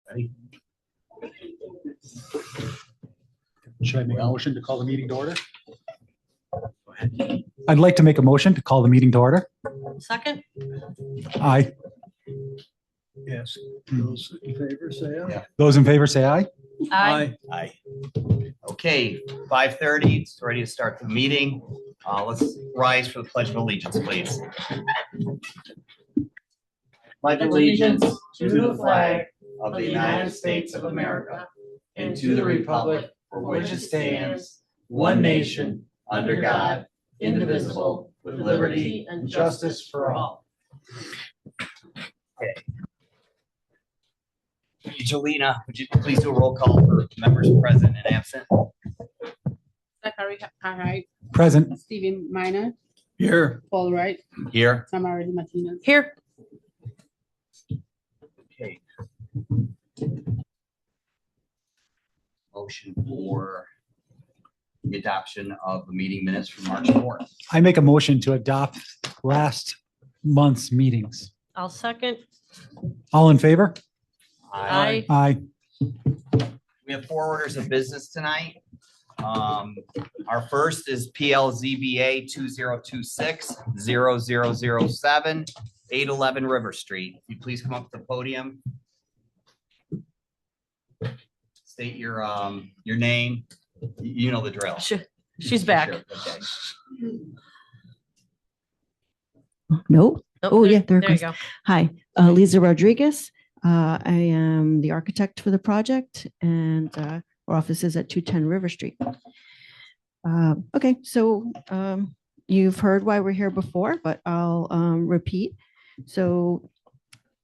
Ready? Should I make a motion to call the meeting to order? Go ahead. I'd like to make a motion to call the meeting to order. Second? Aye. Yes, those in favor say aye. Yeah. Those in favor say aye. Aye. Aye. Okay, 5:30, it's ready to start the meeting. Let's rise for the Pledge of Allegiance, please. Pledge allegiance to the flag of the United States of America and to the republic for which it stands, one nation, under God, indivisible, with liberty and justice for all. Okay. Angelina, would you please do a roll call for members present and absent? Zachary Wright, Present. Stephen Minor, Here. Paul Wright, Here. Tamara Martinez. Here. Okay. Motion for the adoption of the meeting minutes from March 4th. I make a motion to adopt last month's meetings. I'll second. All in favor? Aye. Aye. We have 4 orders of business tonight. Our first is PLZBA 2026-0007, 811 River Street. If you please come up to the podium. State your name. You know the drill. She's back. Sure, okay. No. Oh, yeah, there it There you goes. go. Hi, Lisa Rodriguez. I am the architect for the project, and our office is at 210 River Street. Okay, so you've heard why we're here before, but I'll repeat. So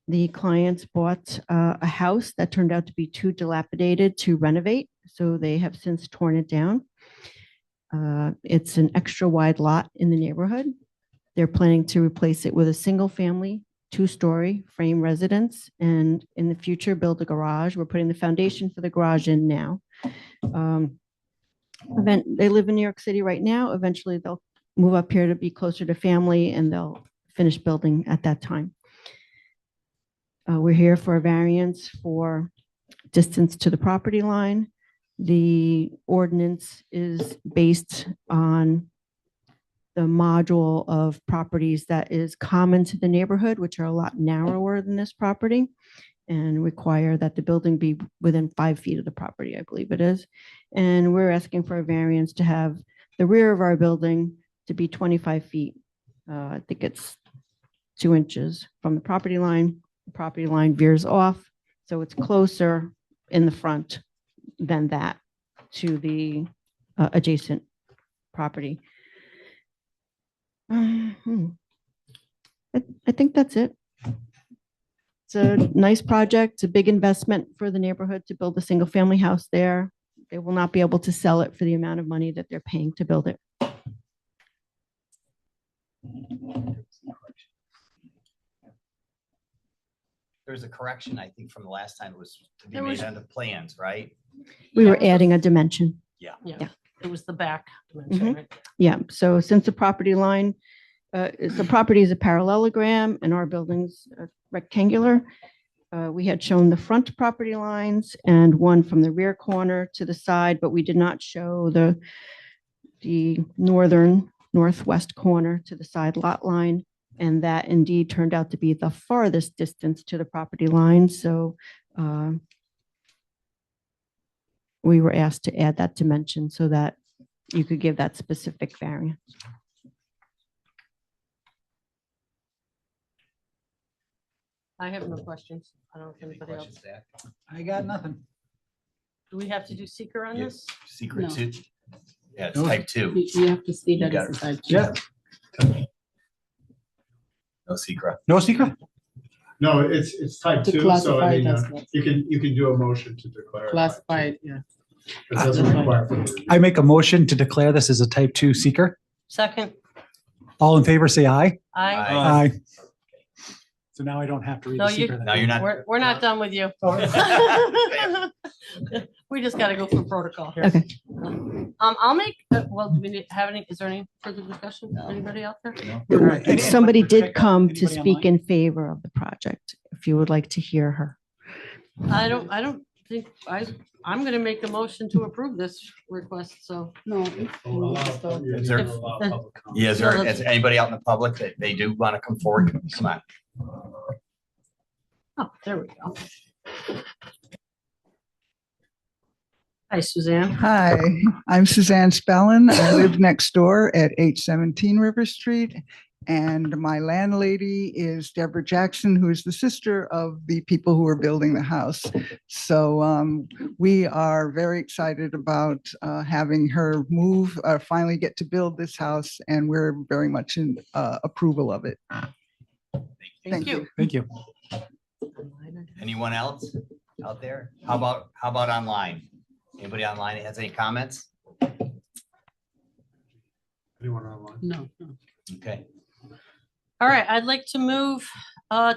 the clients bought a house that turned out to be too dilapidated to renovate, so they have since torn it down. It's an extra wide lot in the neighborhood. They're planning to replace it with a single family, 2-story frame residence, and in the future, build a garage. We're putting the foundation for the garage in now. They live in New York City right now. Eventually, they'll move up here to be closer to family, and they'll finish building at that time. We're here for a variance for distance to the property line. The ordinance is based on the module of properties that is common to the neighborhood, which are a lot narrower than this property, and require that the building be within 5 feet of the property, I believe it is. And we're asking for a variance to have the rear of our building to be 25 feet. I think it's 2 inches from the property line. The property line veers off, so it's closer in the front than that to the adjacent property. I think that's it. It's a nice project, a big investment for the neighborhood to build a single family house there. They will not be able to sell it for the amount of money that they're paying to build it. There's a correction, I think, from the last time. It was to be There made was- on the plans, right? We were adding a dimension. Yeah, Yeah. it was the back dimension, right? Yeah, so since the property line, the property is a parallelogram and our building's rectangular, we had shown the front property lines and one from the rear corner to the side, but we did not show the northwest corner to the side lot line. And that indeed turned out to be the farthest distance to the property line. So we were asked to add that dimension so that you could give that specific variance. I have no questions. I don't know if Any anybody else. questions, Zach? I got nothing. Do we have to do seeker on this? Secret No. 2? Yeah, it's No. type 2. You have to see You that got it's it. a type. Yeah. No secret. No secret? No, it's type To 2, so classify I it mean, as what? you can do a motion to declare. it type Classified, 2. yeah. It doesn't require further review. I make a motion to declare this as a type 2 seeker. Second? All in favor say aye. Aye. Aye. Aye. So now I don't have to read No, the you- seeker. then. Now you're not. We're not done with you. We just gotta go through protocol here. Okay. I'll make, well, do we have any, is there any further discussion? Anybody out there? All right. Any- Somebody anybody did come to anybody speak online? in favor of the project, if you would like to hear her. I don't think, I'm gonna make a motion to approve this request, so. No. Is there- If- Yeah, is there anybody out in the public that they do want to come forward? Come on. Oh, there we go. Hi, Suzanne. Hi, I'm Suzanne Spellin. I live next door at 817 River Street. And my landlady is Deborah Jackson, who is the sister of the people who are building the house. So we are very excited about having her move, finally get to build this house, and we're very much in approval of it. Thank you. Thank you. Anyone else out there? How about online? Anybody online that has any comments? Anyone online? No. Okay. All right, I'd like to move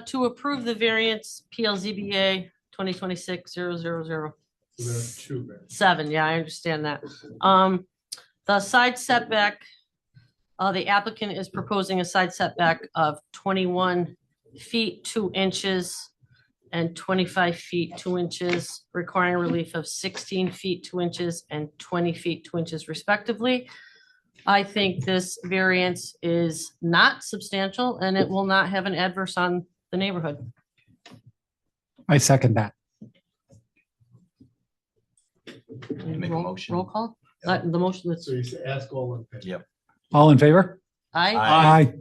to approve the variance PLZBA 2026-000. So there are two variants. 7, yeah, I understand that. The side setback, the applicant is proposing a side setback of 21 feet 2 inches and 25 feet 2 inches, requiring relief of 16 feet 2 inches and 20 feet 2 inches respectively. I think this variance is not substantial and it will not have an adverse on the neighborhood. I second that. Make a motion. Roll call? The motion that's, So you say ask all in favor. Yep. All in favor? aye? Aye.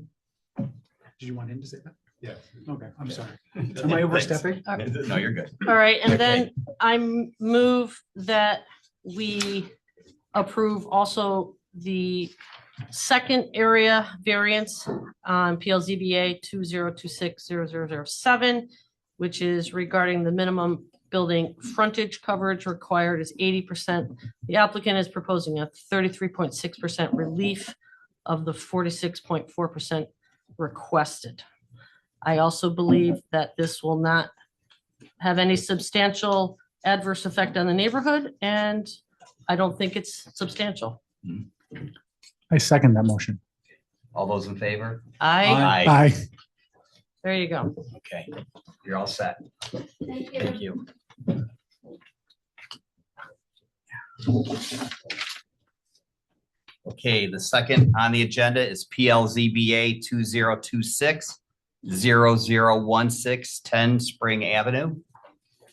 Did you want him to say that? Yes. Okay, I'm sorry. Am I overstepping? No, you're good. All right, and then I move that we approve also the second area variance on PLZBA 2026-0007, which is regarding the minimum building frontage coverage required is 80%. The applicant is proposing a 33.6% relief of the 46.4% requested. I also believe that this will not have any substantial adverse effect on the neighborhood, and I don't think it's substantial. I second that motion. All those in favor? I, Aye. there you go. Okay, you're all set. Thank you. Okay, the second on the agenda is PLZBA 2026-0016 Spring Avenue.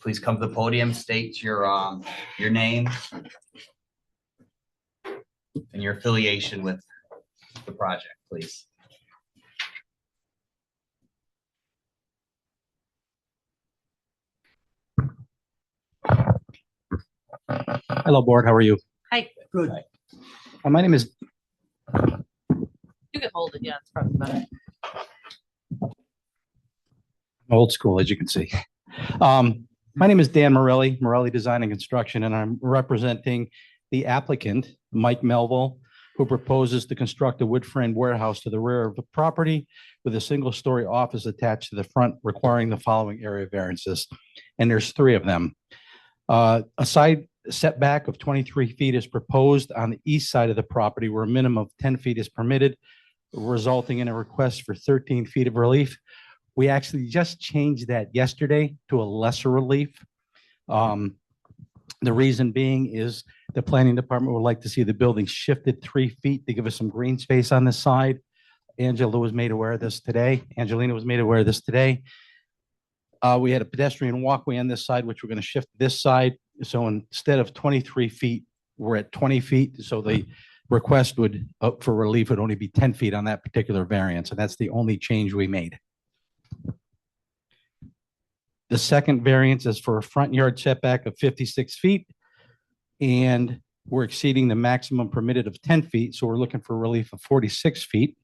Please come to the podium, state your name and your affiliation with the project, please. Hello, board. How are you? Hi, Good. My name is, you can hold it. Yeah, it's probably better. old school, as you can see. My name is Dan Morelli, Morelli Design and Construction, and I'm representing the applicant, Mike Melville, who proposes to construct a wood frame warehouse to the rear of the property with a single-story office attached to the front, requiring the following area variances. And there's 3 of them. A side setback of 23 feet is proposed on the east side of the property, where a minimum of 10 feet is permitted, resulting in a request for 13 feet of relief. We actually just changed that yesterday to a lesser relief. The reason being is the planning department would like to see the building shifted 3 feet to give us some green space on this side. Angelina was made aware of this today. We had a pedestrian walkway on this side, which we're going to shift this side. So instead of 23 feet, we're at 20 feet. So the request would, for relief, would only be 10 feet on that particular variance. And that's the only change we made. The second variance is for a front yard setback of 56 feet. And we're exceeding the maximum permitted of 10 feet. So we're looking for relief of 46 feet.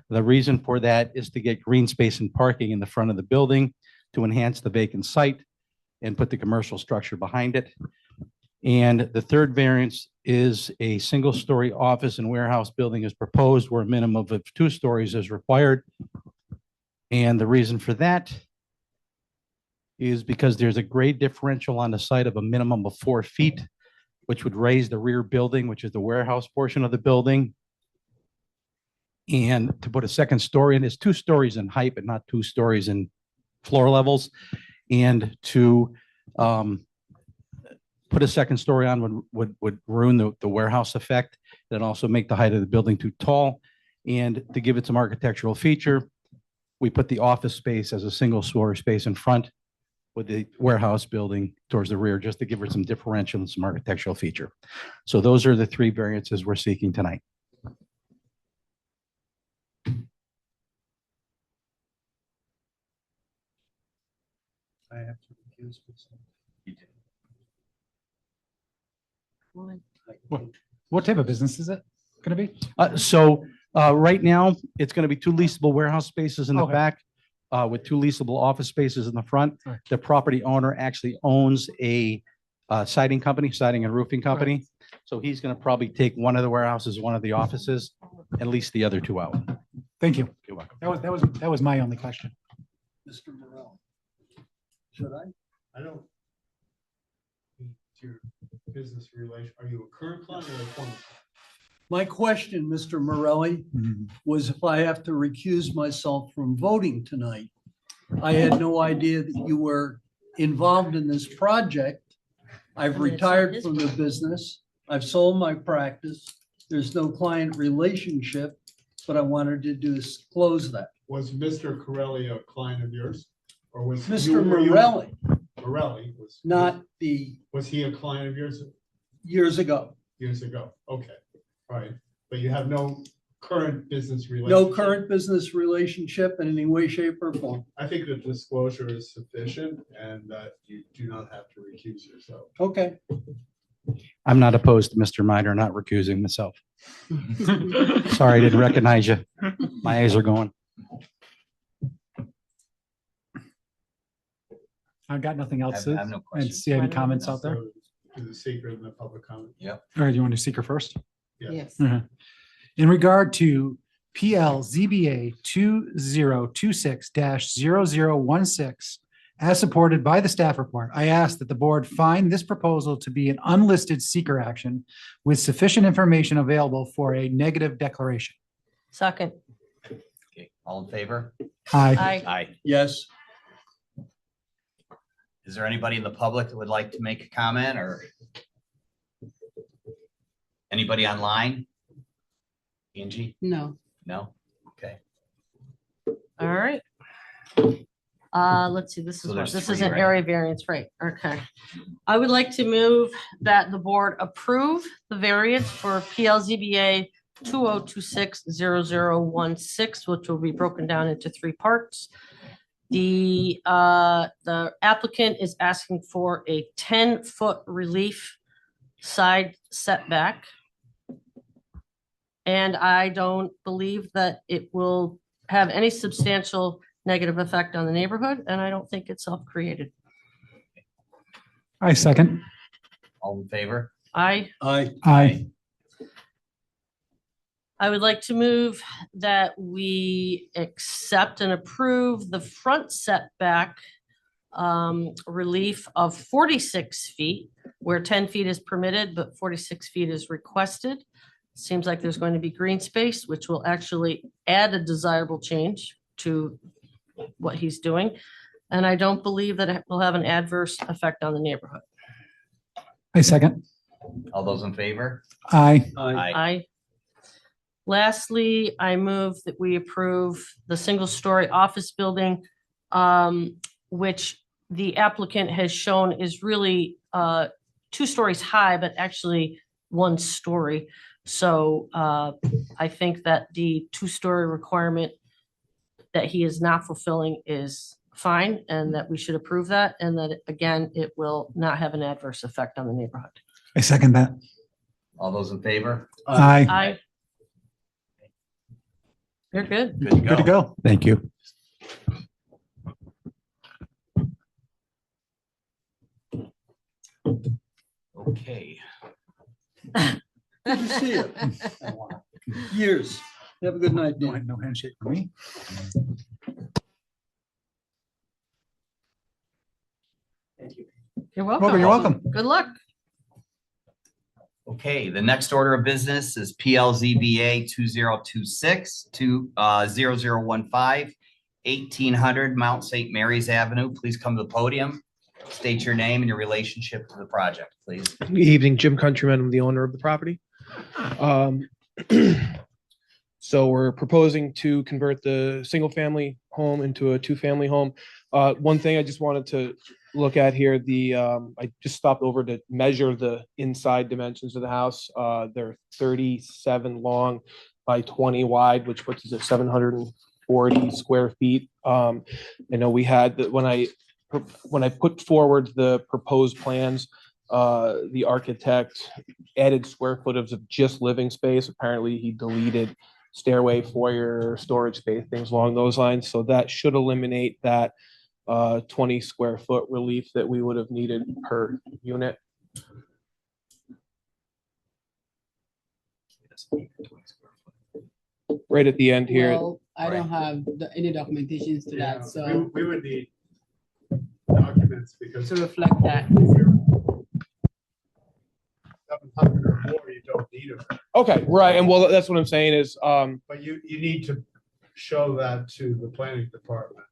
The reason for that is to get green space and parking in the front of the building to enhance the vacant site and put the commercial structure behind it. And the third variance is a single-story office and warehouse building is proposed, where a minimum of 2 stories is required. And the reason for that is because there's a grade differential on the site of a minimum of 4 feet, which would raise the rear building, which is the warehouse portion of the building. And to put a second story in, it's 2 stories in height, but not 2 stories in floor levels. And to Put a second story on would ruin the warehouse effect, and also make the height of the building too tall. And to give it some architectural feature, we put the office space as a single story space in front with the warehouse building towards the rear, just to give her some differential and some architectural feature. So those are the three variances we're seeking tonight. I have to recuse myself. What type of business is it gonna be? Right now, it's going to be two leasable warehouse spaces in the Okay. back with two leasable office spaces in the front. Right. The property owner actually owns a siding company, siding and roofing company. So he's going to probably take one of the warehouses, one of the offices, and lease the other two out. Thank you. You're welcome. That was my only question. Mr. Morel. Should I? I don't. It's your business relation, are you a current client or a former? My question, Mr. Morelli, was if I have to recuse myself from voting tonight. I had no idea that you were involved in this project. I've I mean, it's not retired his from the business. I've sold my practice. There's no client relationship, but I wanted to disclose that. Was Mr. Corelli a client of yours? Or was? Mr. were you- Morelli, Morelli was. not the Was he a client of yours years ago. years ago? Okay, all right. But you have no current business relationship? No current business relationship in any way, shape, or form. I think the disclosure is sufficient and that you do not have to recuse yourself. Okay. I'm not opposed to Mr. Minor not recusing myself. Sorry, I didn't recognize you. My eyes are going. I've got nothing I else. have no And questions. see any comments out there? So, to the secret and the public comment. All right, you want to seeker first? Yeah. Yes. Mhm. In regard to PL ZBA 2026-0016, as supported by the staff report, I ask that the board find this proposal to be an unlisted seeker action with sufficient information available for a negative declaration. Second, Okay, all in favor? Aye. I, Aye. Yes. Is there anybody in the public that would like to make a comment or? Anybody online? Angie? No. No? Okay. all right. Let's see, this So is what, there's this three, is an right? area variance, right? Okay. I would like to move that the board approve the variance for PLZBA 2026-0016, which will be broken down into three parts. The applicant is asking for a 10-foot relief side setback. And I don't believe that it will have any substantial negative effect on the neighborhood, and I don't think it's self-created. I second. All in favor? Aye. Aye. I would like to move that we accept and approve the front setback relief of 46 feet, where 10 feet is permitted, but 46 feet is requested. Seems like there's going to be green space, which will actually add a desirable change to what he's doing. And I don't believe that it will have an adverse effect on the neighborhood. I second. All those in favor? Aye. I lastly, I move that we approve the single-story office building, which the applicant has shown is really 2 stories high, but actually 1 story. So I think that the 2-story requirement that he is not fulfilling is fine, and that we should approve that, and that, again, it will not have an adverse effect on the neighborhood. I second that. All those in favor? Aye. I. You're good. Good to Good to go. go. Thank you. Okay. Good to see you. Years. Have a good night, No Dan. no handshake for me. You're Welcome, you're welcome. Good luck. Okay, the next order of business is PLZBA 2026-0015, 1800 Mount St. Mary's Avenue. Please come to the podium State your name and your relationship to the project, please. Good evening, Jim Countryman. I'm the owner of the property. So we're proposing to convert the single-family home into a two-family home. One thing I just wanted to look at here, I just stopped over to measure the inside dimensions of the house. They're 37 long by 20 wide, which puts us at 740 square feet. I know we had, when I put forward the proposed plans, the architect added square footage of just living space. Apparently he deleted stairway, foyer, storage space, things along those lines. So that should eliminate that 20 square foot relief that we would have needed per unit. Right at the end here. Well, I don't have any documentations to that, so We would need documents because. to reflect that. 700 or more, you don't need them, Okay, right. And well, that's what I'm saying is, but you need to show that to the planning department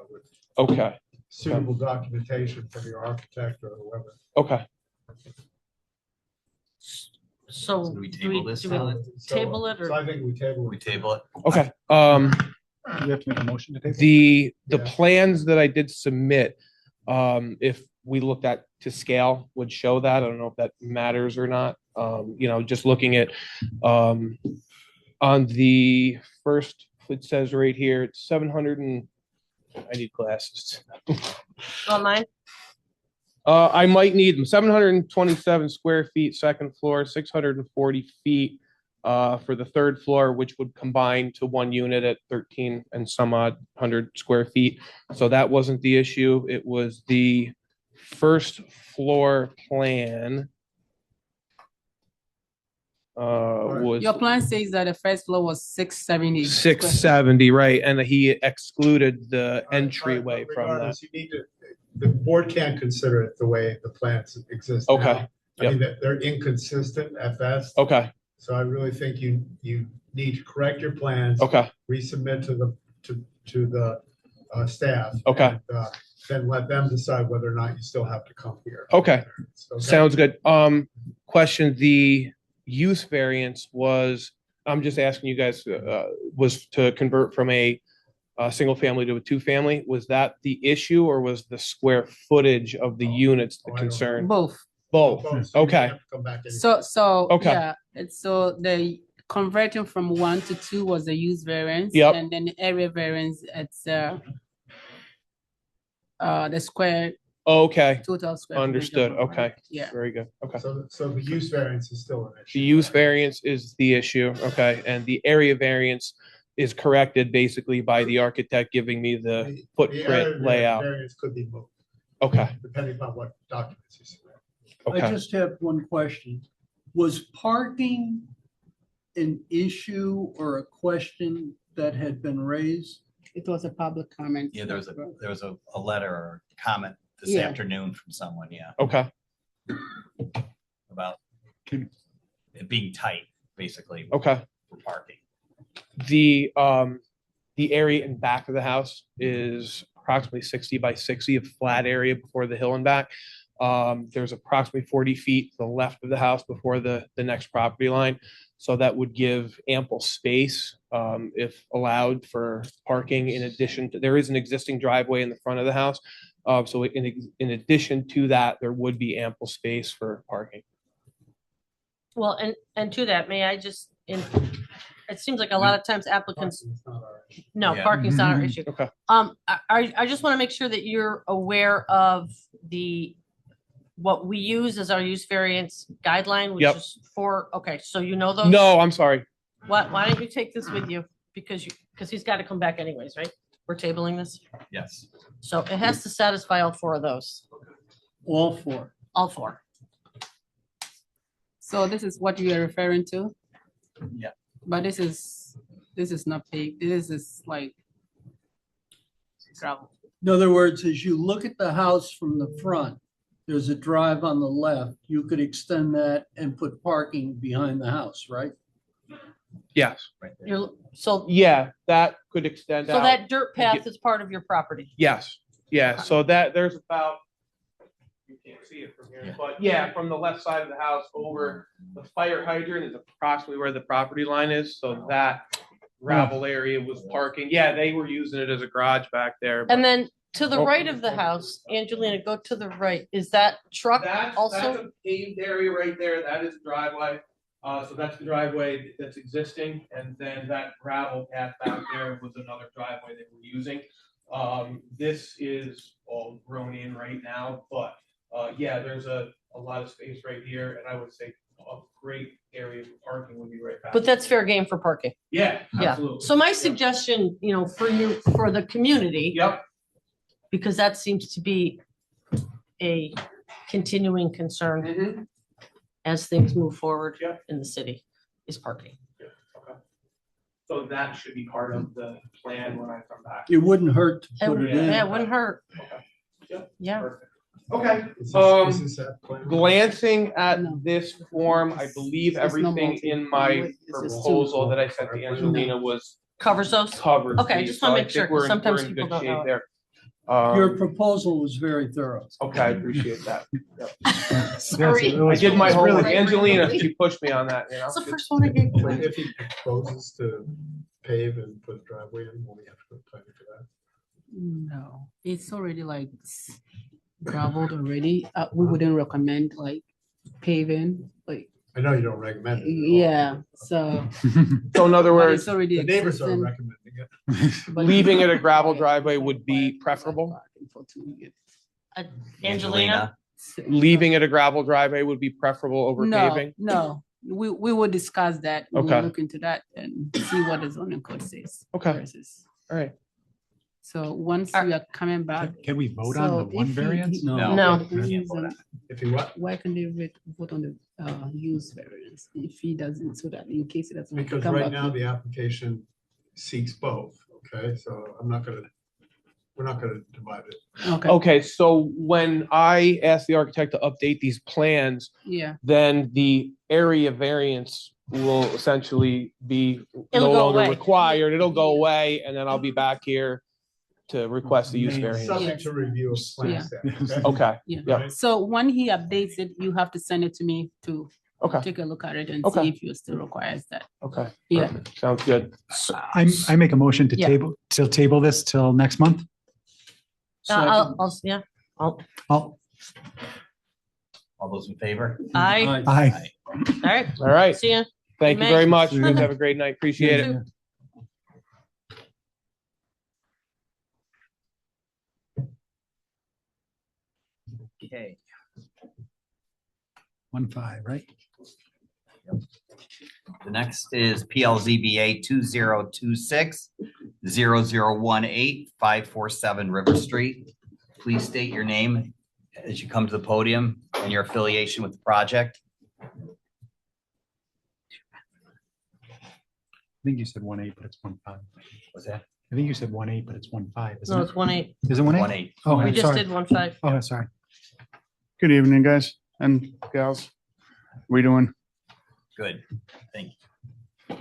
with okay, suitable documentation from your architect or whoever. okay. So So do we do table we, this do we now? table it So or? I think we table We it. table it. Okay, You have to make a motion to table. the Yeah. plans that I did submit, if we looked at to scale, would show that. I don't know if that matters or not. Just looking at, on the first, it says right here, it's 700 and, I need glasses. On mine? I might need them. 727 square feet, second floor, 640 feet for the third floor, which would combine to one unit at 13 and some odd hundred square feet. So that wasn't the issue. It was the first floor plan. Was Your plan says that the first floor was 670. 670, right? And he excluded the All right, entryway but from that. regardless, you need to, the board can't consider it the way the plans exist. now. Okay, I mean, they're inconsistent at best. okay, So I really think you need to correct your plans. okay, Resubmit to the staff. Okay. and, Then let them decide whether or not you still have to come here. okay. Okay? Sounds good. Question, the use variance was, I'm just asking you guys, was to convert from a single family to a two family. Was that the issue or was the square footage of the units the Oh, I don't know. concern? Both. Both. So you Okay. have to come back anyway. So, Okay. yeah, it's so the converting from 1 to 2 was the use variance. Yep. And then the area variance, it's the square, Okay, total square. footage of understood. the home. Okay, Yeah. very good. Okay. So the use variance is still an issue. The use variance is the issue. Okay, and the area variance is corrected basically by the architect giving me the The area footprint layout. Variance could be moved, Okay, depending upon what documents you submit. I okay. just have one question. Was parking an issue or a question that had been raised? It was a public comment. Yeah, there was a letter or comment this Yeah. afternoon from someone, yeah, Okay, about it being tight, basically, okay. for parking. The area in back of the house is approximately 60 by 60 of flat area before the hill and back. There's approximately 40 feet to the left of the house before the next property line. So that would give ample space, if allowed, for parking. In addition to, there is an existing driveway in the front of the house. So in addition to that, there would be ample space for parking. Well, and to that, may I just, it seems like a lot of times applicants, Parking is not our issue. no, Yeah. parking's not our Mhm. issue. Okay. I just want to make sure that you're aware of what we use as our use variance guideline, which Yep. is okay, so you know those? No, I'm sorry. Why don't you take this with you? Because he's got to come back anyways, right? We're tabling this. Yes. So it has to satisfy all 4 of those, All four. all 4. So this is what you are referring to? Yeah. But this is not paved. This is like gravel. In other words, as you look at the house from the front, there's a drive on the left. You could extend that and put parking behind the house, right? Yes. Right there. So Yeah, that could extend out. that dirt path is part of your property. Yes, yeah. So that there's about Can't see it from here, but yeah, from the left side of the house over the fire hydrant is approximately where the property line is, so that gravel area was parking. Yeah, they were using it as a garage back there. but- And then to the Oh. right of the house, Angelina, go to the right. Is that truck That's also? a paved area right there. That is driveway. So that's the driveway that's existing, and then that gravel path back there was another driveway that we're using. This is all grown in right now, but, yeah, there's a lot of space right here, and I would say a great area for parking would be right back. But that's fair game for parking. Yeah, Yeah. absolutely. So my Yep. suggestion, for you, for the community, Yep, because that seems to be a continuing concern mhm, as things move forward Yeah. in the city, is parking. yeah, okay. So that should be part of the plan when I come back. It wouldn't hurt to It put it in. Yeah, it wouldn't hurt. Okay. Yep. Yeah. Perfect. Okay, Is this- Um, is this that plan? glancing at No. this form, I believe It's no everything multi- in my it's just two. proposal that I sent to Angelina was Covers those? covered. Okay, just wanna make sure, 'cause sometimes people don't know it. There. Your proposal was very thorough. Okay, I appreciate that. Sorry. I did my It's really- homework. Angelina, she pushed me on that, That's the first one I gave. Like, if he proposes to pave and put a driveway in, will we have to put planning for that? No, it's already like gravelled already. We wouldn't recommend like paving, like, I know you don't recommend it. at all. yeah, so. So in other but words, It's already The neighbors are existing. recommending it. but- leaving it a gravel driveway would be preferable? For 2 years. Angelina? Leaving it a gravel driveway would be preferable over No, paving? no, we will discuss that. We'll Okay. look into that and see what the zoning code says. Okay. versus- All right. So once Are- we are coming back. Can we vote so on the one if he- variance? No. No. the reason- If he what? Why can they vote on the use variance if he doesn't, so that in case it doesn't. Because come right back now with- the application seeks both, okay? So we're not gonna divide it. Okay, Okay, so when I asked the architect to update these plans, yeah, then the area variance will essentially be no It'll go longer away. required. It'll go away, and then I'll be back here to request the use Main- variance. Subject to review of Yeah. plan staff. Okay, yeah. Yeah. So when he updates it, you have to send it to me to okay, take a look at it and Okay. see if you still requires that. okay. Yeah. Perfect. Sounds good. I make a motion to Yeah. table this till next month. Yeah, I'll, All those in favor? I, aye. all right, All right. see ya. Thank you May. very much. See you. Guys have a great night. Appreciate it. Okay. 1-5, right? The next is PLZBA 2026-0018-547 River Street. Please state your name as you come to the podium and your affiliation with the project. I think you said 1-8, but it's 1-5. What's that? I think you said 1-8, but it's 1-5, No, isn't it's it? 1-8. Is it 1-8? 1-8. Oh, We I'm just sorry. did 1-5. Oh, sorry. Good evening, guys and gals. We doing? Good. Thank you.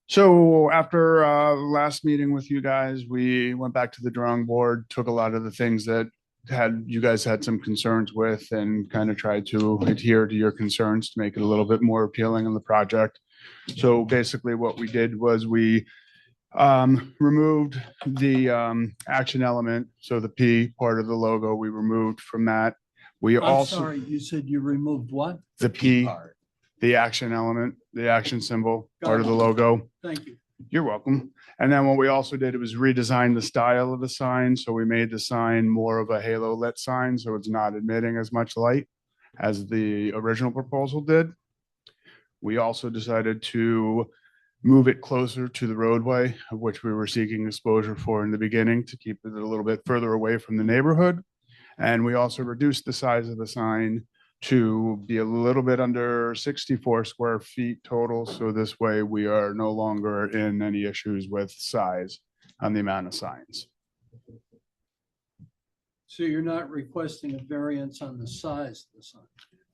So after last meeting with you guys, we went back to the drawing board, took a lot of the things that you guys had some concerns with and kind of tried to adhere to your concerns to make it a little bit more appealing in the project. So basically what we did was we removed the action element. So the P part of the logo, we removed from that. We I'm also, sorry, you said you removed what? the P, Part. the action element, the action symbol, part of the Got logo. Thank you. You're welcome. And then what we also did was redesign the style of the sign. So we made the sign more of a halo lit sign, so it's not emitting as much light as the original proposal did. We also decided to move it closer to the roadway, of which we were seeking exposure for in the beginning to keep it a little bit further away from the neighborhood. And we also reduced the size of the sign to be a little bit under 64 square feet total. So this way we are no longer in any issues with size on the amount of signs. So you're not requesting a variance on the size of the sign?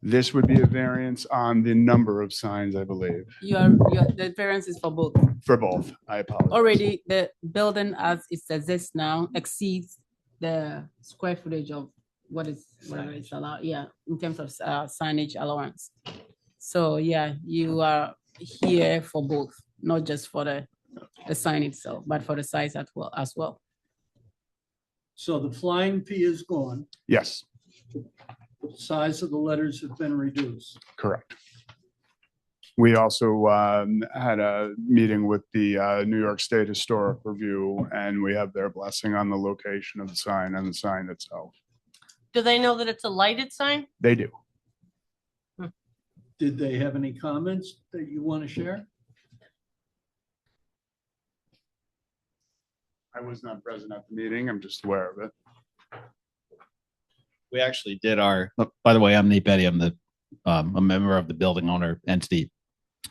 This would be a variance on the number of signs, I believe, The variance is for both. for both. I apologize. Already, the building as it exists now exceeds the square footage of whatever is allowed, yeah, in terms of signage allowance. So yeah, you are here for both, not just for the sign itself, but for the size as well. So the flying P is gone. Yes, Size of the letters have been reduced. correct. We also had a meeting with the New York State Historic Review, and we have their blessing on the location of the sign and the sign itself. Do they know that it's a lighted sign? They do. Did they have any comments that you want to share? I was not present at the meeting. I'm just aware of it. We actually did by the way, I'm Nate Betty. I'm a member of the building owner entity.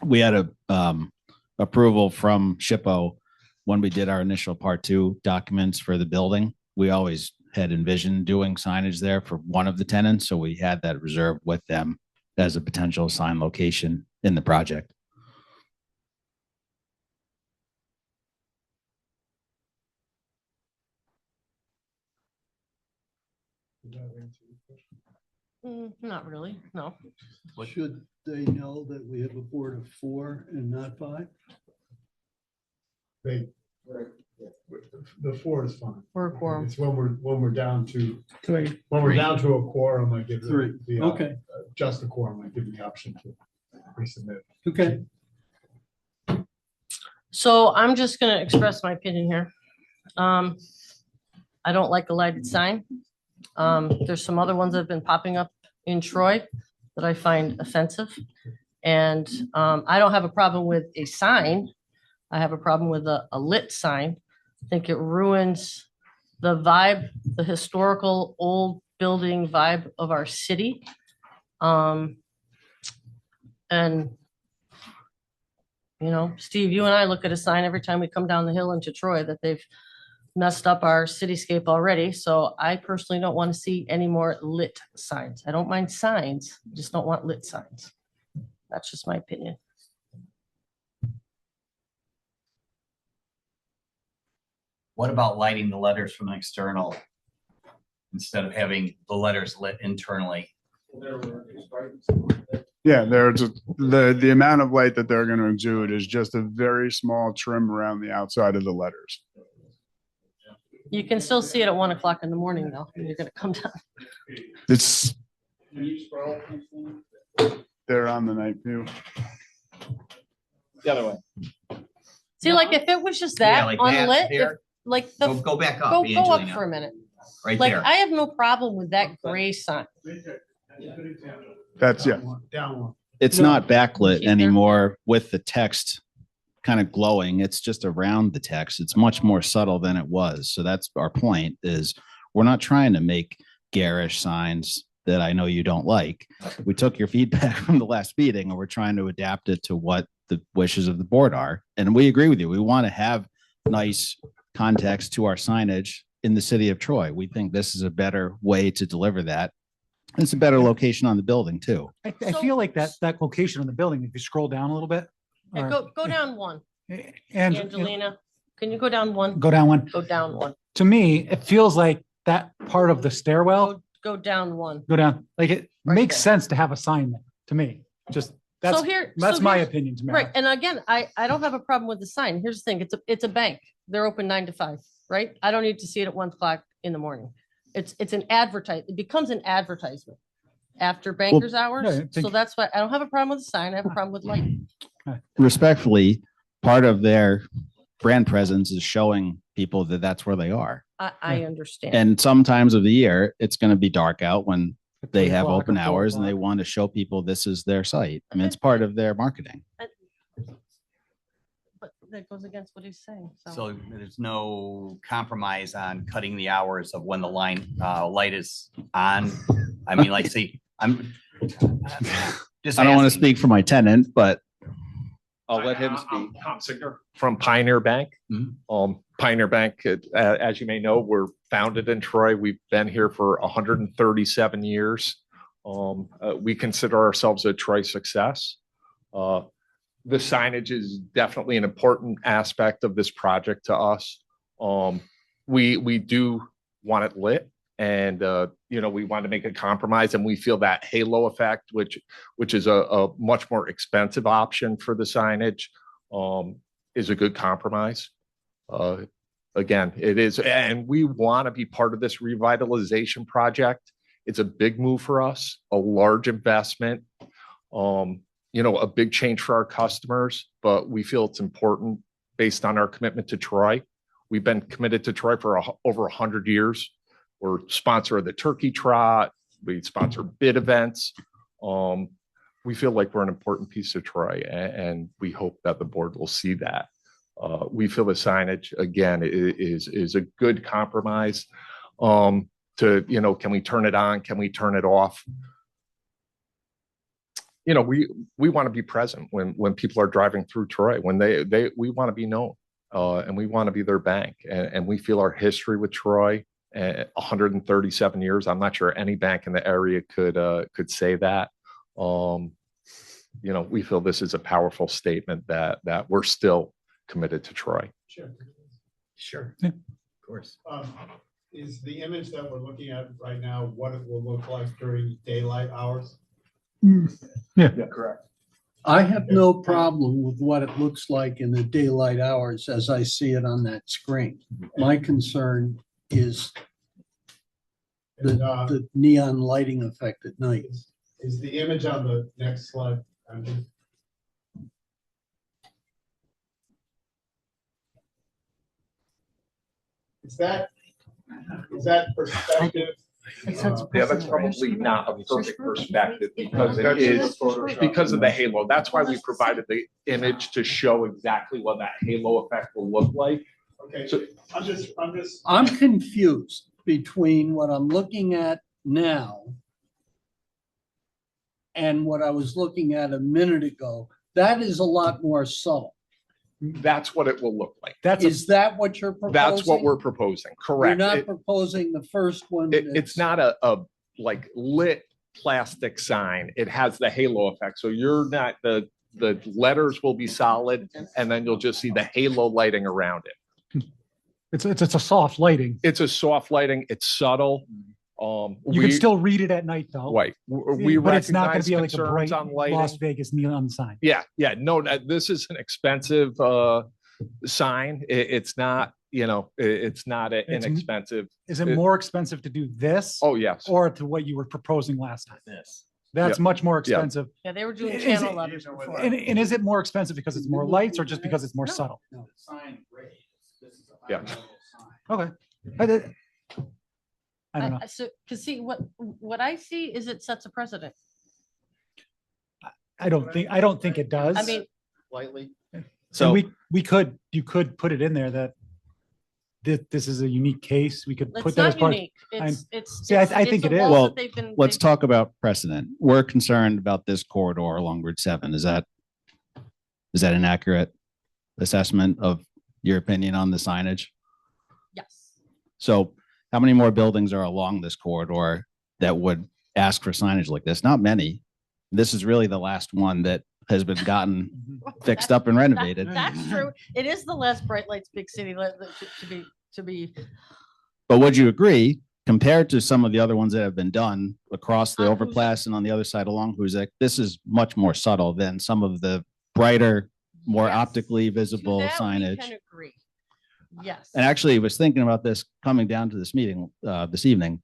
We had a approval from SHPO when we did our initial part 2 documents for the building. We always had envisioned doing signage there for one of the tenants. So we had that reserved with them as a potential sign location in the project. Not really, no. Should they know that we have a board of 4 and not 5? They, the 4 is fine. We're a quorum. It's when we're down to, 3. when we're down to a quorum, I give 3. the, Okay, just a quorum, I give them the option to resubmit. okay. So I'm just gonna express my opinion here. I don't like a lighted sign. There's some other ones that have been popping up in Troy that I find offensive. And I don't have a problem with a sign. I have a problem with a lit sign. I think it ruins the vibe, the historical old building vibe of our city. And you know, Steve, you and I look at a sign every time we come down the hill into Troy that they've messed up our cityscape already. So I personally don't want to see any more lit signs. I don't mind signs, just don't want lit signs. That's just my opinion. What about lighting the letters from the external instead of having the letters lit internally? Yeah, the amount of light that they're going to exude is just a very small trim around the outside of the letters. You can still see it at 1 o'clock in the morning though, when you're gonna come down. It's they're on the night view. The other way. See, like if it was just Yeah, that like that unlit, if, here. like Go, the, go back up, go up Angelina, for a minute. right Like there. I have no problem with that gray sign. That's yeah. Down one. It's No. not backlit Keep there. anymore with the text kind of glowing. It's just around the text. It's much more subtle than it was. So that's our point is we're not trying to make garish signs that I know you don't like. We took your feedback from the last meeting and we're trying to adapt it to what the wishes of the board are. And we agree with you. We want to have nice context to our signage in the city of Troy. We think this is a better way to deliver that. It's a better location on the building too. I So- feel like that location on the building, if you scroll down a little bit. Yeah, or- go down 1, And Angelina. Can you go down 1? go down one. Go down 1. To me, it feels like that part of the stairwell, Go down 1. go down, like it Right makes there. sense to have a sign there, to me. Just, that's, So my here's- opinion, Tamara. Right, and again, I don't have a problem with the sign. Here's the thing, it's a bank. They're open 9 to 5, right? I don't need to see it at 1 o'clock in the morning. It's an it becomes an advertisement after bankers hours. yeah, I So think- that's why I don't have a problem with the sign. I have a problem with light. Respectfully, part of their brand presence is showing people that that's where they are. I understand. And sometimes of the year, it's going to be dark out when At they 3 have o'clock or open 4 hours and they o'clock. want to show people this is their site. I mean, it's part of their marketing. But that goes against what he's saying, so. So there's no compromise on cutting the hours of when the light is on. I mean, like, see, I'm just I don't want to asking. speak for my tenant, but I'll let him speak. I'm Tom Signer from Pioneer Bank. Mhm. Pioneer Bank, as you may know, we're founded in Troy. We've been here for 137 years. We consider ourselves a Troy success. The signage is definitely an important aspect of this project to us. We do want it lit. And, we want to make a compromise, and we feel that halo effect, which is a much more expensive option for the signage, is a good compromise. Again, it is, and we want to be part of this revitalization project. It's a big move for us, a large investment, a big change for our customers, but we feel it's important based on our commitment to Troy. We've been committed to Troy for over 100 years. We're sponsor of the Turkey Trot. We sponsor bid events. We feel like we're an important piece of Troy, and we hope that the board will see that. We feel the signage, again, is a good compromise. Can we turn it on? Can we turn it off? We want to be present when people are driving through Troy, when we want to be known, and we want to be their bank. And we feel our history with Troy, 137 years. I'm not sure any bank in the area could say that. We feel this is a powerful statement that we're still committed to Troy. Sure. Yeah. Of course. Is the image that we're looking at right now what it will look like during daylight hours? Yeah, correct. I have no problem with what it looks like in the daylight hours as I see it on that screen. My concern is the neon lighting effect at night. Is the image on the next slide? Andy? Is that perspective? Yeah, that's probably not a perfect perspective because it is because of the halo. That's why we provided the image to show exactly what that halo effect will look like. Okay, So I'm confused between what I'm looking at now and what I was looking at a minute ago. That is a lot more subtle. that's what it will look like. Is that what you're proposing? That's what we're proposing. Correct. You're not It- proposing the first one. it's not a like lit plastic sign. It has the halo effect. So you're not the letters will be solid, and then you'll just see the halo lighting around it. it's a soft lighting. It's a soft lighting. It's subtle. You can still read it at night though. Right. We But it's not going recognize to be like a concerns bright on lighting. Las Vegas neon sign. Yeah. No, this is an expensive sign. It's not, it's not It's- inexpensive. Is it more expensive to do this Oh, yes. or to what you were proposing last time? That's much more expensive. Yeah, they were doing Is channel it- letters before. And is it more expensive because it's more lights or just because it's more subtle? Yeah. Okay. I don't know. So, cause see, what I see is it sets a precedent. I don't think it does. I mean, Slightly. So you could put it in there that this is a unique case. We could it's put that as not part. unique. It's. See, I it's- think it's it a is. law Well, that they've been- Let's they've- talk about precedent. We're concerned about this corridor along Route 7. Is that an accurate assessment of your opinion on the signage? Yes. So how many more buildings are along this corridor that would ask for signage like this? Not many. This is really the last one that has been gotten fixed up and renovated. That's true. It is the last Bright Lights Big City to be. But would you agree, compared to some of the other ones that have been done across the On overpass and on the other side along Huzik, this is much more subtle than some of the brighter, more Yes. optically To visible that we signage. can agree. Yes. And actually, I was thinking about this coming down to this meeting this evening.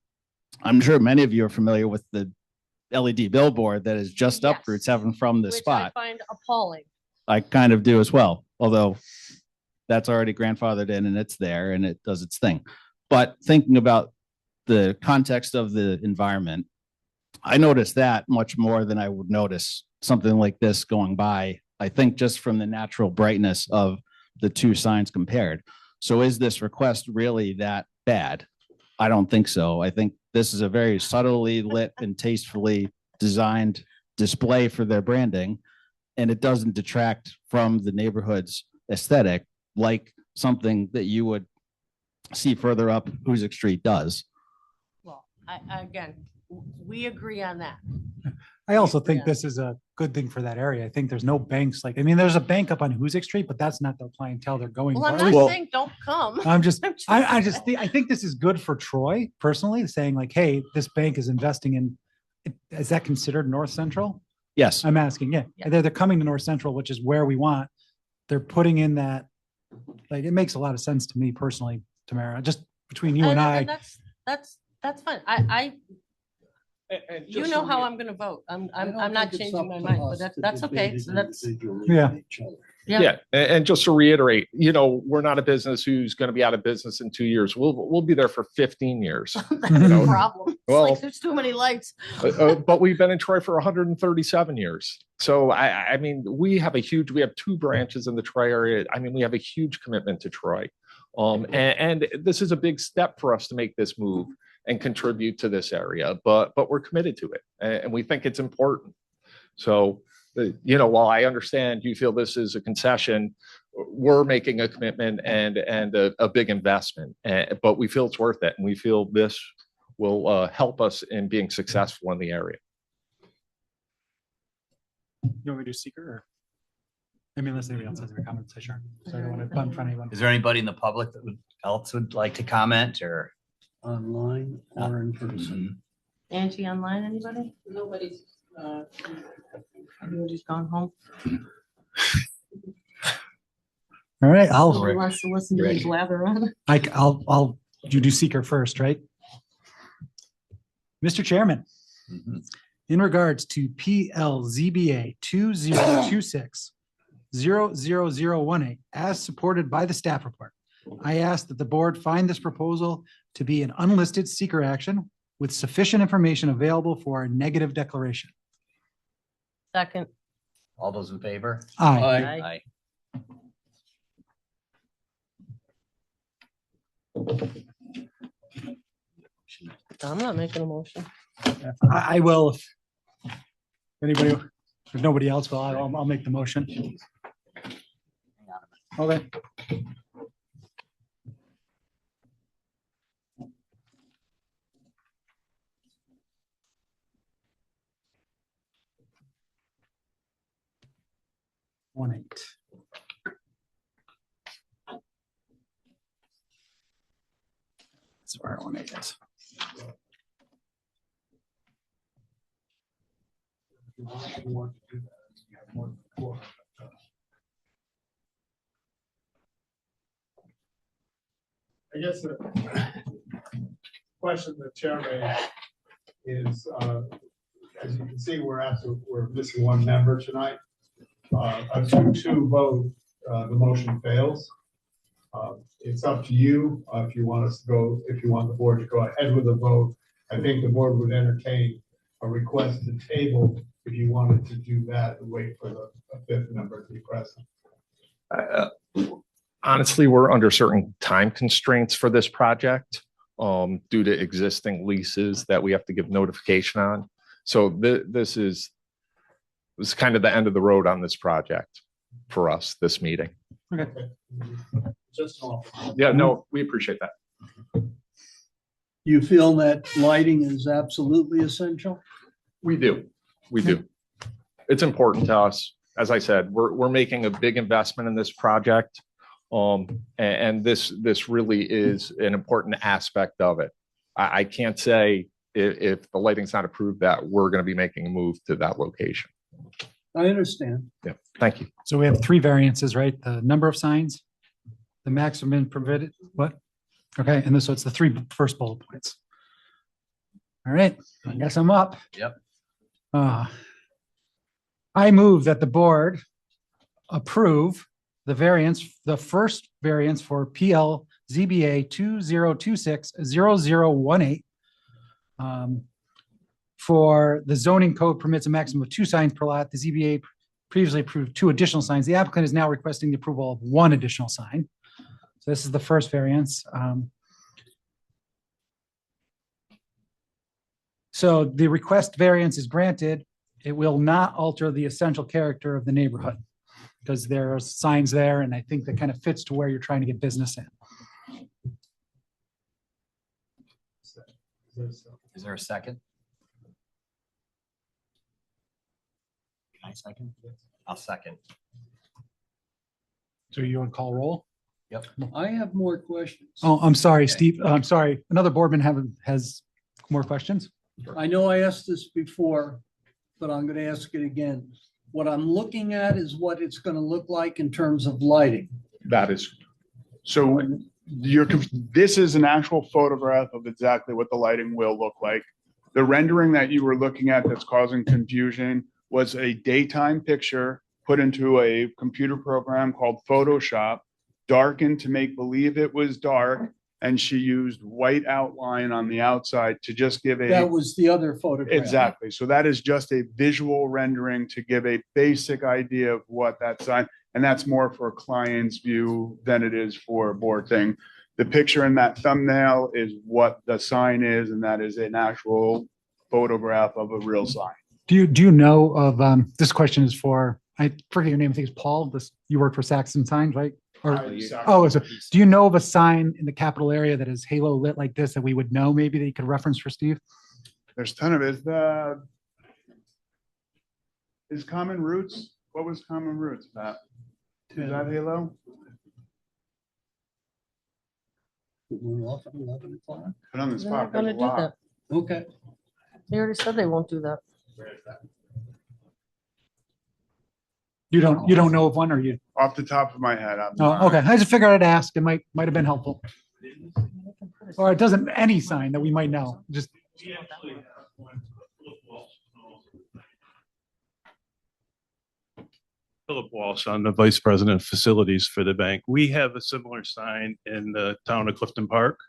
I'm sure many of you are familiar with the LED billboard that is just up Yes. Route 7 from this Which I spot. find appalling. I kind of do as well, although that's already grandfathered in and it's there and it does its thing. But thinking about the context of the environment, I noticed that much more than I would notice something like this going by. I think just from the natural brightness of the two signs compared. So is this request really that bad? I don't think so. I think this is a very subtly lit and tastefully designed display for their branding. And it doesn't detract from the neighborhood's aesthetic like something that you would see further up Huzik Street does. Well, again, we agree on that. I also think Yeah. this is a good thing for that area. I think there's no banks like, I mean, there's a bank up on Hoosick Street, but that's not the clientele they're going Well, for. I'm At not least- Well- saying don't come. I'm just, I'm just I just think, I think this is good for Troy personally, saying like, hey, this bank is investing in, is that considered North Central? Yes. I'm asking, yeah. Yeah. They're coming to North Central, which is where we want. They're putting in that, like, it makes a lot of sense to me personally, Tamara, just between you and I. That's fine. You know how I'm gonna vote. I'm not changing my mind, but that's okay. So that's, Yeah. Yeah, and just to reiterate, we're not a business who's going to be out of business in 2 years. We'll be there for 15 years. that's the problem. It's Well- like, there's too many lights. But we've been in Troy for 137 years. So I mean, we have 2 branches in the Troy area. I mean, we have a huge commitment to Troy. And this is a big step for us to make this move and contribute to this area, but we're committed to it and we think it's important. So, while I understand you feel this is a concession, we're making a commitment and a big investment, but we feel it's worth it. And we feel this will help us in being successful in the area. You want me to do seeker or? I mean, unless anybody else has any comments, I sure. So I don't want to put in front of anyone. Is there anybody in the public that else would like to comment or? Online or in person? Angie online, anybody? Nobody's, Everybody's gone home. All right, Nobody wants to listen to me blather on. you do seeker first, right? Mr. Chairman, in regards to PLZBA 2026-00018, as supported by the staff report, I ask that the board find this proposal to be an unlisted seeker action with sufficient information available for a negative declaration. Second. All those in favor? Aye. Aye. I'm not making a motion. I will. If anybody, if nobody else will, I'll make the motion. Okay. One eight. That's where one eight is. I guess the question the chair made is, as you can see, we're missing one member tonight. A 2-2 vote, the motion fails. It's up to you if you want the board to go ahead with the vote. I think the board would entertain a request to table if you wanted to do that and wait for the 5th member to be present. Honestly, we're under certain time constraints for this project due to existing leases that we have to give notification on. So this is kind of the end of the road on this project for us, this meeting. Okay. Just an offer. Yeah, no, we appreciate that. You feel that lighting is absolutely essential? We do. We do. It's important to us. As I said, we're making a big investment in this project. And this really is an important aspect of it. I can't say if the lighting's not approved that we're going to be making a move to that location. I understand. Yeah, thank you. So we have 3 variances, right? The number of signs, the maximum permitted, what? Okay, and so it's the 3 first bullet points. All right, I guess I'm up. Yep. I move that the board approve the first variance for PL ZBA 2026-0018. For the zoning code permits a maximum of 2 signs per lot. The ZBA previously approved 2 additional signs. The applicant is now requesting the approval of 1 additional sign. So this is the first variance. So the request variance is granted. It will not alter the essential character of the neighborhood because there are signs there, and I think that kind of fits to where you're trying to get business in. Is there a second? second? I'll second. So you want to call roll? Yep. I have more questions. Oh, I'm sorry, Steve. I'm sorry. Another board member has more questions? I know I asked this before, but I'm gonna ask it again. What I'm looking at is what it's gonna look like in terms of lighting. That is, So this is an actual photograph of exactly what the lighting will look like. The rendering that you were looking at that's causing confusion was a daytime picture put into a computer program called Photoshop, darkened to make believe it was dark, and she used white outline on the outside to just give a. That was the other photograph. Exactly. So that is just a visual rendering to give a basic idea of what that sign, and that's more for a client's view than it is for a board thing. The picture in that thumbnail is what the sign is, and that is an actual photograph of a real sign. Do you know of, this question is for, I forget your name, I think it's Paul, you work for Saxon Signs, right? Or, do you know of a sign in the capital area that is halo lit like this that we would know maybe that you could reference for Steve? There's a ton of it. Is Common Roots, what was Common Roots, Pat? Is that Halo? We're off at 11 o'clock. Put on the They're not spot. gonna There's a do lot. that. Okay. They already said they won't do that. You don't know of one, or you? Off the top of my head. Oh, okay. I just figured I'd ask. It might have been helpful. Or it doesn't, any sign that we might know, just. Philip Walsh, I'm the Vice President of Facilities for the bank. We have a similar sign in the town of Clifton Park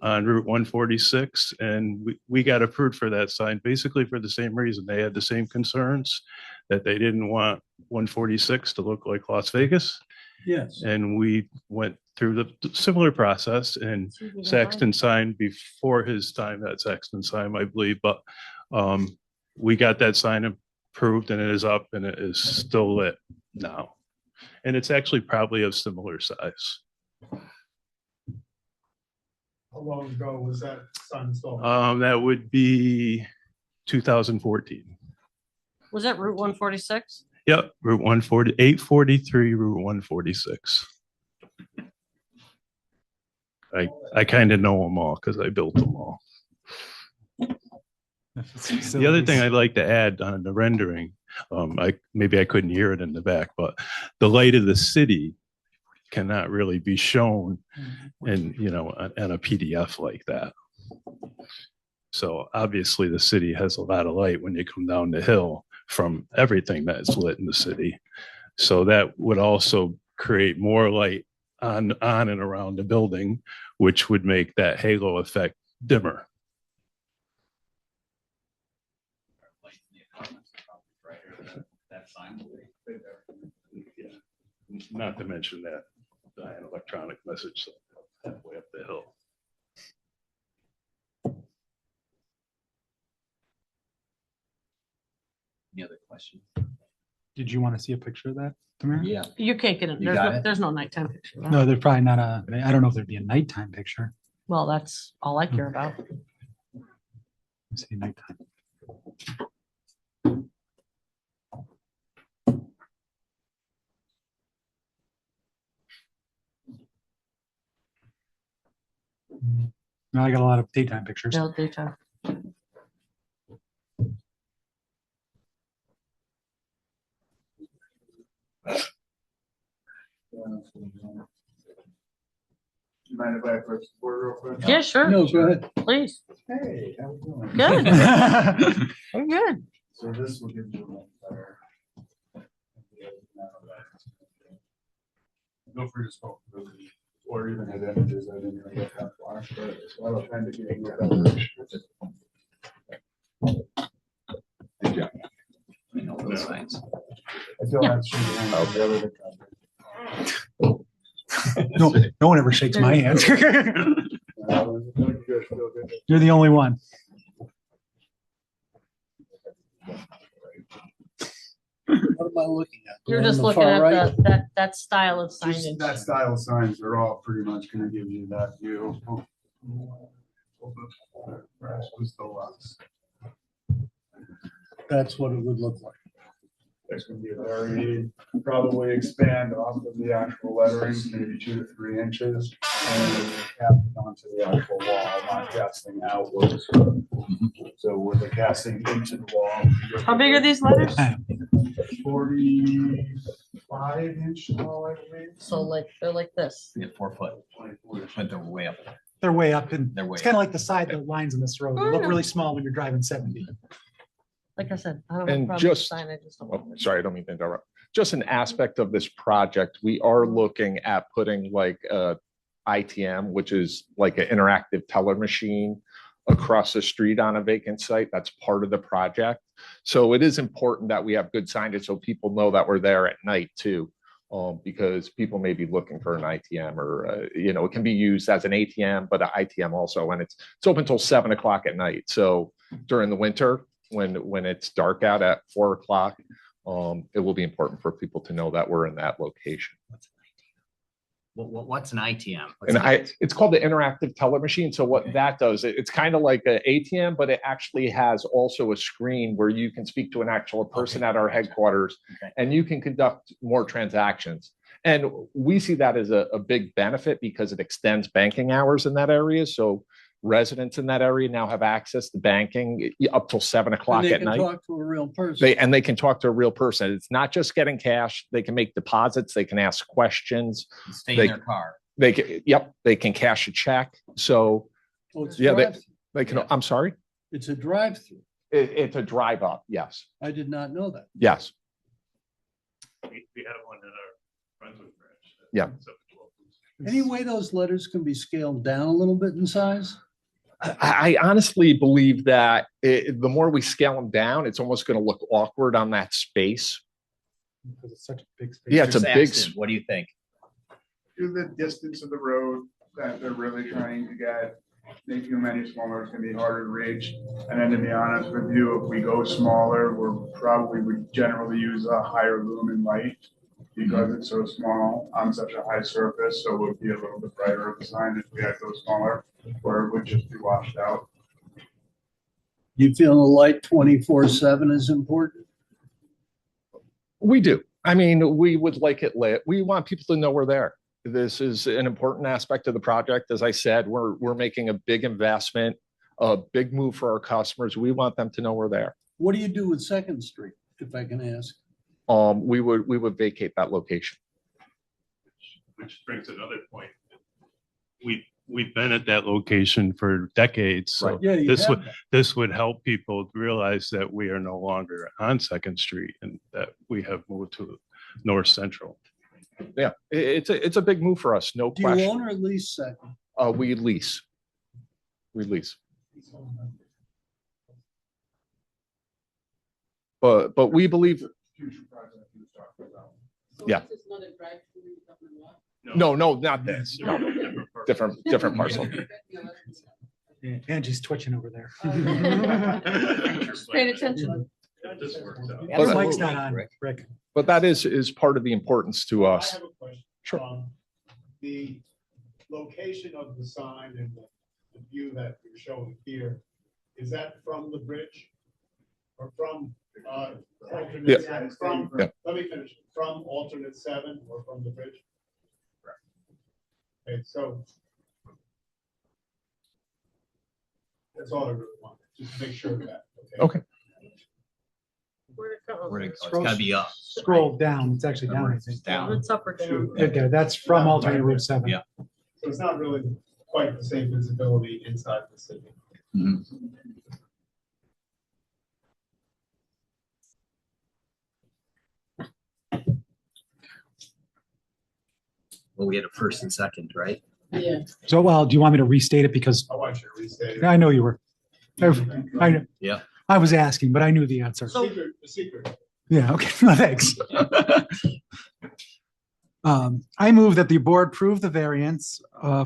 on Route 146, and we got approved for that sign basically for the same reason. They had the same concerns that they didn't want 146 to look like Las Vegas. Yes. And we went through the similar process, and Saxton signed before his time, that Saxton sign, I believe, but we got that sign approved and it is up and it is still lit now. And it's actually probably of similar size. How long ago was that sign installed? That would be 2014. Was that Route 146? Yep, Route 140, 843, Route 146. I kind of know them all because I built them all. The other thing I'd like to add on the rendering, maybe I couldn't hear it in the back, but the light of the city cannot really be shown in, in a PDF like that. So obviously the city has a lot of light when you come down the hill from everything that's lit in the city. So that would also create more light on and around the building, which would make that halo effect dimmer. Not to mention that an electronic message halfway up the hill. Any other questions? Did you want to see a picture of that, Tamara? Yeah. You can't get it. You got it? There's no nighttime picture. of that. No, there's probably not I don't know if there'd be a nighttime picture. Well, that's all I care about. Let's see, nighttime. No, I got a lot of daytime pictures. No daytime. You mind if I approach the board real quick? Yeah, sure. No, go ahead. Please. Hey, how we doing? Good. We're good. So this will give you a little better. Feel free to spoke or even hit images. I didn't really get that far, but so I'll kind of get you a better. Thank you. I know those signs. I feel that's the other than No one ever shakes my hand. You're the only one. What am I looking at? The You're one on just the looking far at right? that style of Just signage. that style of signs are all pretty much gonna give you that view. That's what it would look like. There's gonna be a very, probably expand off of the actual lettering, maybe 2 to 3 inches. And then cap it onto the actual wall, not casting outwards. So with the casting into the wall. How big are these letters? 45-inch tall, I believe. So like, they're like this. Yeah, 4 foot, but they're way up. They're way up and They're way it's kind of up. like the side, the lines in this road. They look really small when you're driving 70. Like I said, I don't have a And problem with just, sign, I just don't oh, want it. sorry, I don't mean to interrupt. Just an aspect of this project, we are looking at putting like a ITM, which is like an interactive teller machine across the street on a vacant site. That's part of the project. So it is important that we have good signage so people know that we're there at night too. Because people may be looking for an ITM or, it can be used as an ATM, but an ITM also, and it's open till 7 o'clock at night. So during the winter, when it's dark out at 4 o'clock, it will be important for people to know that we're in that location. What's an ITM? And it's called the interactive teller machine. So what that does, it's kind of like an ATM, but it actually has also a screen where you can speak to an actual person at our headquarters and you can conduct more transactions. And we see that as a big benefit because it extends banking hours in that area. So residents in that area now have access to banking up till 7 o'clock And they at can night. talk to a real person. They can talk to a real person. It's not just getting cash. They can make deposits. They can ask questions. Stay They- in their car. They can, they can cash a check. So Oh, it's yeah, drive-through. they can, I'm sorry, It's a drive-through. it's a drive up. Yes, I did not know that. yes. We have one in our Brunswick branch. Yeah. Any way those letters can be scaled down a little bit in size? I honestly believe that the more we scale them down, it's almost going to look awkward on that space. Because it's such a big space. Yeah, it's a Mr. big, Saxton, what do you think? Do the distance of the road that they're really trying to get, making them any smaller is gonna be harder to reach. And then to be honest with you, if we go smaller, we're probably would generally use a higher lumen light because it's so small on such a high surface, so it would be a little bit brighter of a sign if we had to go smaller, or it would just be washed out. You feel the light 24/7 is important? we do. I mean, we would like it lit. We want people to know we're there. This is an important aspect of the project. As I said, we're making a big investment, a big move for our customers. We want them to know we're there. What do you do with Second Street, if I can ask? We would vacate that location. Which brings another point. We've been at that location for decades, so Yeah, you this have would that. this would help people realize that we are no longer on Second Street and that we have moved to North Central. Yeah, it's a big move for us, no Do you question. own or lease Second? We lease. We lease. But we believe, Future project he was talking about. Yeah. no, not this. No, different parcel. Yeah, Angie's twitching over there. Paying attention. This works out. Your mic's not on, Rick. But that is part of the importance to I us. have a question. Sure. The location of the sign and the view that you're showing here, is that from the bridge? Or from, alternate Yeah. seven, from, Yeah. let me finish, from alternate 7 or from the bridge? Okay, so. That's all I really wanted, just to make sure of that. Okay. Where'd it go? It's gotta be up. Scroll down, it's actually down, I think. Down. It's up or down? Okay, that's from alternate Route 7. Yeah. So it's not really quite the same visibility inside the city. Mhm. Well, we had a first and second, right? Yeah. So, well, do you want me to restate it? Because I want you to restate it. I know you were. I Yeah. I was asking, but I knew the answer. The secret. Yeah, okay, thanks. I move that the board approve the variance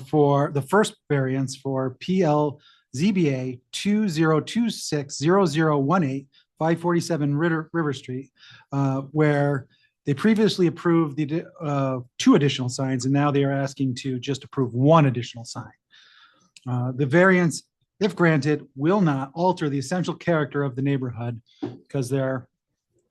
for the first variance for PL ZBA 20260018 547 River Street, where they previously approved the 2 additional signs, and now they are asking to just approve 1 additional sign. The variance, if granted, will not alter the essential character of the neighborhood because they're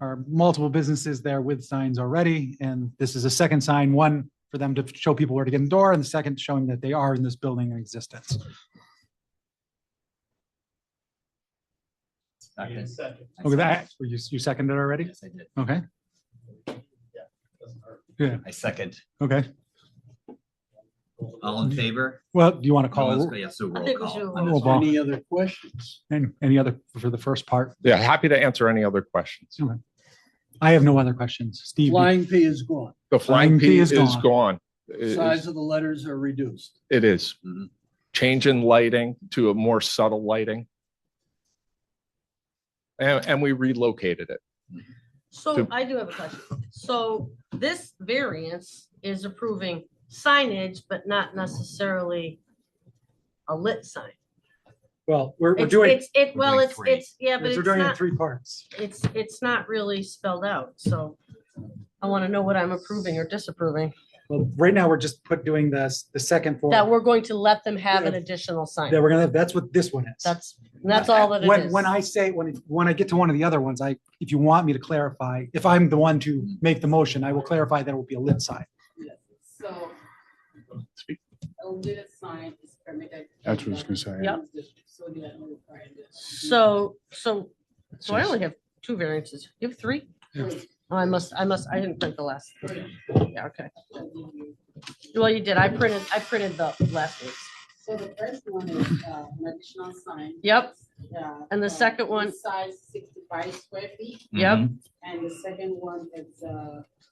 are multiple businesses there with signs already, and this is a second sign, one for them to show people where to get in the door, and the second showing that they are in this building in existence. Second. Okay, that, you seconded already? Yes, I did. Okay, Doesn't hurt. good, I second. okay. All in favor? Well, do you want to No, call, let's go, yes, so I roll think we call. should on roll this call. one. Any other questions? any other for the first part? Yeah, happy to answer any other questions. I have no other questions. Steve? Flying P is gone. The flying P is gone. Size of the letters are reduced. It is. Mhm. Change in lighting to a more subtle lighting. And we relocated it. So To- I do have a question. So this variance is approving signage, but not necessarily a lit sign. Well, we're It's, doing, well, doing it's, three. it's, yeah, but we're it's doing it in not, 3 parts. it's not really spelled out. So I want to know what I'm approving or disapproving. Well, right now, we're just doing the second for. That we're going to let them have an additional sign. That we're gonna, that's what this one is. That's all that it is. When I say, when I get to one of the other ones, if you want me to clarify, if I'm the one to make the motion, I will clarify that it will be a lit sign. So. A lit sign is permitted. That's what I was gonna say. Yep. So they are not required. So I only have 2 variances. You have 3? Oh, I didn't print the last. Yeah, okay. Well, you did. I printed the last ones. So the first one is an additional sign. Yep. Yeah. And the second one- Size 65 square feet. Yep. And the second one is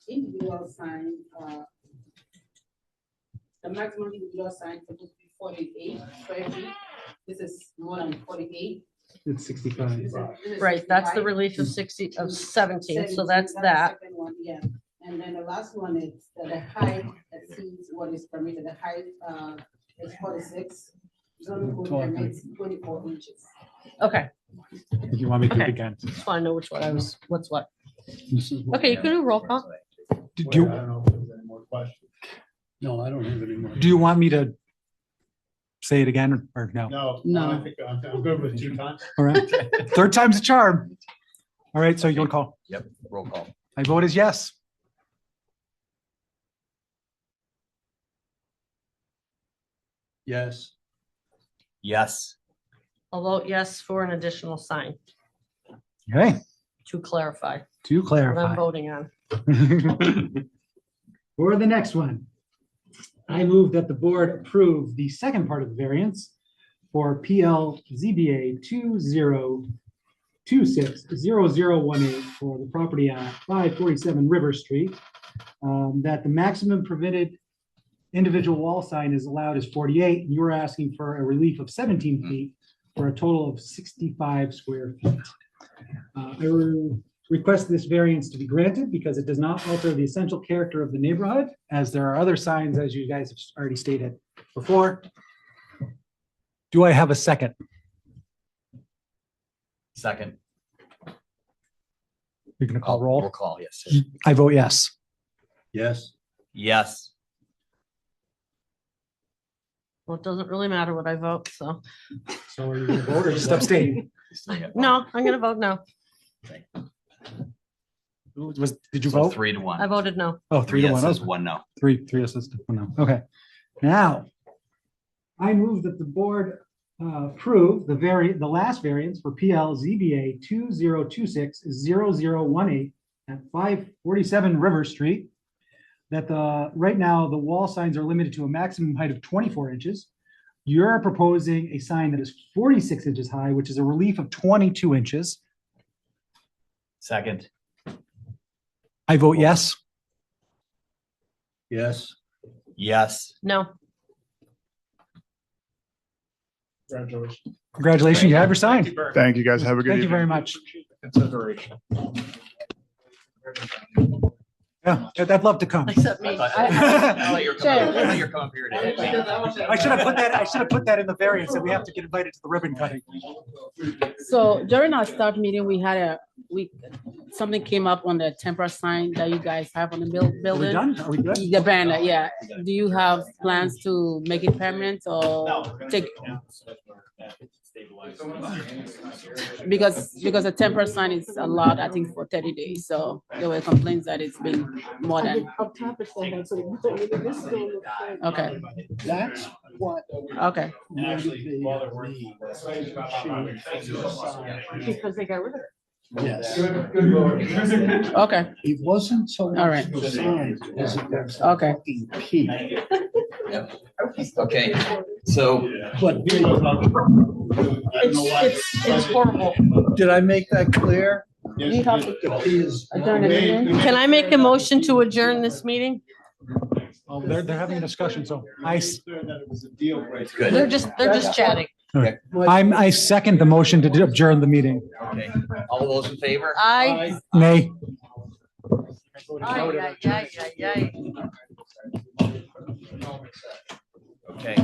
individual sign. The maximum individual sign supposed to be 48 square feet. This is more than 48. It's 65. This is Right, that's the 65. relief of 17, so 17, that's the that. second one, yeah. And then the last one is the height exceeds what is permitted. The height is 46. Zoning code Talking. permits 24 inches. Okay, If you want me to do it Okay. again. just want to know which one what's what. This is what- Okay, you can do roll call. Do Wait, you, I don't know if there's any more questions. No, I don't have any more. do you want me to say it again or no? No, No. I think I'm good with 2 times. All right. Third time's a charm. All right, so you want to call? Yep, roll call. My vote is yes. Yes. Yes. I'll vote yes for an additional sign Okay, to clarify to what I'm clarify. voting on. For the next one, I move that the board approve the second part of the variance for PL ZBA 20260018 for the property at 547 River Street. That the maximum permitted individual wall sign is allowed is 48, and you're asking for a relief of 17 feet for a total of 65 square feet. I request this variance to be granted because it does not alter the essential character of the neighborhood, as there are other signs, as you guys have already stated before. Do I have a second? Second. You're gonna call Roll roll? call, yes. I vote yes. Yes. Yes. Well, it doesn't really matter what I vote, so. So are you gonna vote or just abstain? No, I'm gonna vote no. Did you So vote? 3 to 1. I voted no. Oh, 3 to 1. yeses, Okay. 1 no. Three yeses, one no. Okay. Now, I move that the board approve the last variance for PL ZBA 20260018 at 547 River Street. That right now, the wall signs are limited to a maximum height of 24 inches. You're proposing a sign that is 46 inches high, which is a relief of 22 inches. Second. I vote yes. Yes. Yes. No. Congratulations. Congratulations, you have your sign. Thank you, guys. Have a good Thank you evening. very much. Consideration. Yeah, I'd love to come. Except me. I thought you were coming up here today. I should have put that in the variance that we have to get invited to the ribbon cutting. So during our start meeting, something came up on the temporary sign that you guys have on the Are we building. done? Are we good? The banner, yeah. Do you have plans to make it permanent or take? Because a temporary sign is allowed, I think, for 30 days. So there were complaints that it's been more than, okay, That's what okay. motivated me to change the sign. Because they got rid of it. Yes. Okay, It wasn't so All much right. the sign as it was the Okay. fucking key. Okay, so. But It's horrible. did I make that clear? we have to The key is. adjourn the meeting. Can I make a motion to adjourn this meeting? Oh, they're having a discussion, so They're just chatting. I second the motion to adjourn the meeting. Okay, all those in favor? I. Nay. Ay, ay, ay, ay, ay. Okay.